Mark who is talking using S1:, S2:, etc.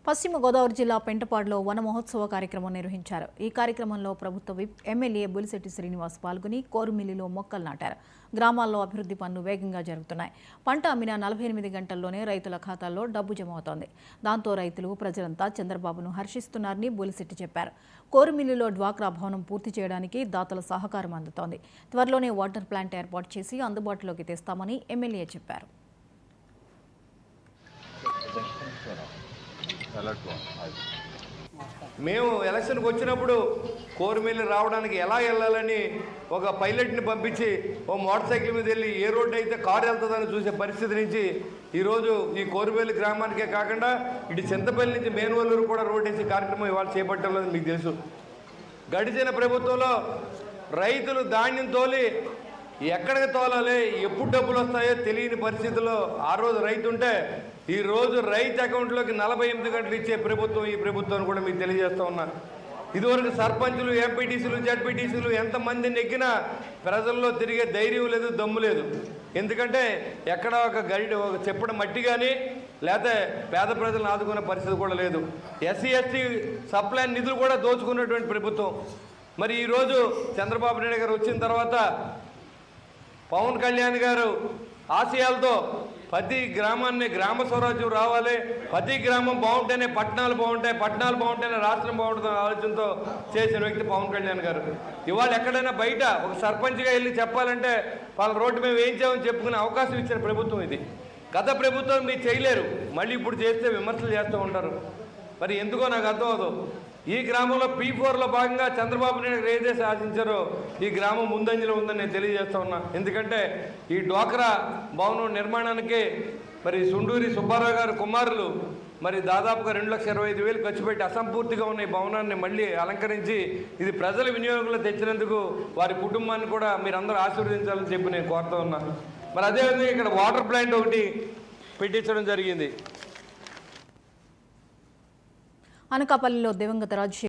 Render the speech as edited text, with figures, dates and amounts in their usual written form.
S1: పశ్చిమ గోదావరి జిల్లా పెంటపాడులో వన మహోత్సవ కార్యక్రమం నిర్వహించారు. ఈ కార్యక్రమంలో ప్రభుత్వ విప్ ఎమ్మెల్యే బొలిశెట్టి శ్రీనివాస్ పాల్గొని కోరుమిల్లిలో మొక్కలు నాటారు. గ్రామాల్లో అభివృద్ధి పనులు వేగంగా జరుగుతున్నాయి. పంట అమ్మిన 48 గంటల్లోనే రైతుల ఖాతాల్లో డబ్బు జమ అవుతోంది. దాంతో రైతులు ప్రజలంతా చంద్రబాబును హర్షిస్తున్నారని బొలిశెట్టి చెప్పారు. కోరుమిల్లిలో డ్వాక్రా భవనం పూర్తి చేయడానికి దాతల సహకారం అందుతోంది. త్వరలోనే వాటర్ ప్లాంట్ ఏర్పాటు చేసి అందుబాటులోకి తెస్తామని ఎమ్మెల్యే చెప్పారు.
S2: మేము ఎలక్షన్కి వచ్చినప్పుడు కోరుమిల్లి రావడానికి ఎలా వెళ్ళాలని ఒక పైలట్ని పంపించి ఓ మోటార్ సైకిల్ మీద వెళ్ళి ఏ రోడ్డు అయితే కారు వెళ్తుందని చూసే పరిస్థితి నుంచి ఈరోజు ఈ కోరుమిల్లి గ్రామానికే కాకుండా ఇటు చింతపల్లి నుంచి మేనువల్లూరు కూడా రోడ్డు వేసే కార్యక్రమం ఇవాళ చేపట్టడం మీకు తెలుసు. గడిచిన ప్రభుత్వంలో రైతులు ధాన్యం తోలి ఎక్కడికి తోలాలి, ఎప్పుడు డబ్బులు వస్తాయో తెలియని పరిస్థితుల్లో ఆ రోజు రైతు ఉంటే ఈరోజు రైతు అకౌంట్లోకి 48 గంటలు ఇచ్చే ప్రభుత్వం ఈ ప్రభుత్వాన్ని కూడా మీకు తెలియజేస్తూ ఉన్నా. ఇదివరకు సర్పంచులు, ఎంపీటీసీలు, జడ్పీటీసీలు ఎంతమంది నెగ్గినా ప్రజల్లో తిరిగే ధైర్యం లేదు, దమ్ము లేదు. ఎందుకంటే ఎక్కడ ఒక చెప్పడం మట్టి కానీ లేకపోతే పేద ప్రజలను ఆదుకునే పరిస్థితి కూడా లేదు. ఎస్సీ ఎస్టీ సప్లై నిధులు కూడా దోచుకున్నటువంటి ప్రభుత్వం. మరి ఈరోజు చంద్రబాబు నాయుడు గారు వచ్చిన తర్వాత పవన్ కళ్యాణ్ గారు ఆశయాలతో ప్రతి గ్రామాన్ని గ్రామ స్వరాజ్యం రావాలి, ప్రతి గ్రామం బాగుంటేనే పట్టణాలు బాగుంటాయి, పట్టణాలు బాగుంటేనే రాష్ట్రం బాగుంటుంది ఆలోచనతో చేసిన వ్యక్తి పవన్ కళ్యాణ్ గారు. ఇవాళ ఎక్కడైనా బయట ఒక సర్పంచ్గా వెళ్ళి చెప్పాలంటే వాళ్ళ రోడ్డు మేము వేయించామని చెప్పుకునే అవకాశం ఇచ్చిన ప్రభుత్వం ఇది. గత ప్రభుత్వం మీరు చేయలేరు, మళ్ళీ ఇప్పుడు చేస్తే విమర్శలు చేస్తూ ఉంటారు. మరి ఎందుకో నాకు అర్థం అవదు. ఈ గ్రామంలో P4లో భాగంగా చంద్రబాబు నాయుడు ఏదైతే ఆశించారో ఈ గ్రామం ముందంజలో ఉందని నేను తెలియజేస్తా ఉన్నా. ఎందుకంటే ఈ డ్వాక్రా భవనం నిర్మాణానికి మరి సుండూరి సుబ్బారావు గారు కుమారులు మరి దాదాపుగా 2,25,000 ఖర్చు పెట్టి అసంపూర్తిగా ఉన్న ఈ భవనాన్ని మళ్ళీ అలంకరించి ఇది ప్రజల వినియోగంలో తెచ్చినందుకు వారి కుటుంబాన్ని కూడా మీరందరూ ఆశీర్వదించాలని చెప్పి నేను కోరుతా ఉన్నా. మరి అదేవిధంగా ఇక్కడ వాటర్ ప్లాంట్ ఒకటి పెట్టించడం జరిగింది.
S1: అనకాపల్లిలో దివంగత రాజశేఖర్